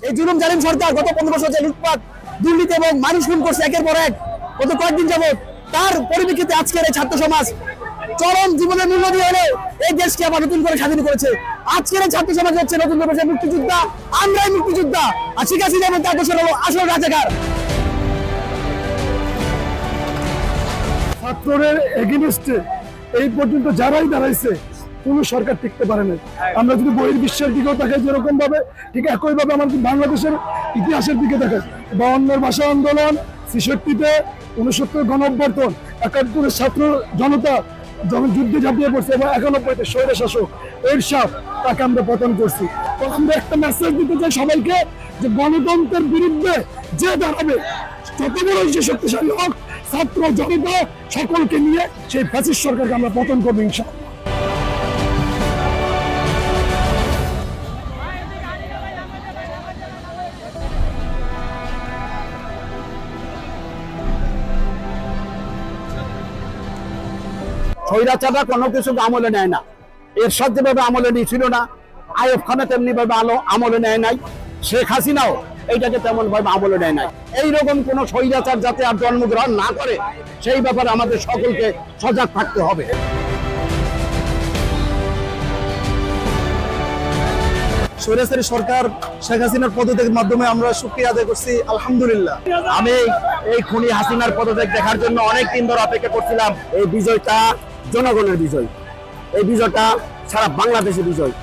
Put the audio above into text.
এই জুলুম জালিম সরকার গত 15 বছর যে লুটপাট দুর্নীতি এবং মানুষ খুন করছে একের পর এক গত কয়েকদিন যাবত, তার পরিপ্রেক্ষিতে আজকের এই ছাত্র সমাজ চরম জীবনের মূল্য দিয়ে হলে এই দেশকে আবার নতুন করে স্বাধীন করেছে। আজকের এই ছাত্র সমাজ হচ্ছে নতুন করে মুক্তিযোদ্ধা, আমরাই মুক্তিযোদ্ধা, আর শেখ হাসিনা বলতে আসল রাজাকার। ছাত্রের এগেইনস্টে এই পর্যন্ত যারাই দাঁড়াইছে কোন সরকার টিকতে পারে না। আমরা যদি বহির্বিশ্বের দিকেও তাকাই যেরকম ভাবে, ঠিক একইভাবে আমাদের বাংলাদেশের ইতিহাসের দিকে তাকাই, 52 ভাষা আন্দোলন, 66-তে 69 গণঅভ্যুত্থান, 71-এর ছাত্র জনতা যখন যুদ্ধে ঝাঁপিয়ে পড়ছে এবং 91-তে স্বৈর শাসক এরশাদ, তাকে আমরা পতন করছি। তো আমরা একটা মেসেজ দিতে চাই সবাইকে যে গণতন্ত্রের বিরুদ্ধে যে দাঁড়াবে, যত বড় যে শক্তিশালী হোক, ছাত্র জনতা সকলকে নিয়ে সেই ফ্যাসিস্ট সরকারকে আমরা পতন করবো ইনশাআল্লাহ। স্বৈরাচাররা কোনো কিছু আমলে নেয় না। এরশাদ যেভাবে আমলে নিয়েছিল না, আইয়ুব খানে তেমনি ভাবে আমলে নেয় নাই, শেখ হাসিনাও এইটাকে তেমন ভাবে আমলে নেয় নাই। এইরকম কোন স্বৈরাচার যাতে আর জন্মগ্রহণ না করে সেই ব্যাপারে আমাদের সকলকে সজাগ থাকতে হবে। স্বৈরাচারী সরকার শেখ হাসিনার পদত্যাগের মাধ্যমে আমরা শুকরিয়া আদায় করছি, আলহামদুলিল্লাহ। আমি এই খুনি হাসিনার পদত্যাগ দেখার জন্য অনেক দিন ধরে অপেক্ষা করছিলাম। এই বিজয়টা জনগণের বিজয়, এই বিজয়টা সারা বাংলাদেশের বিজয়।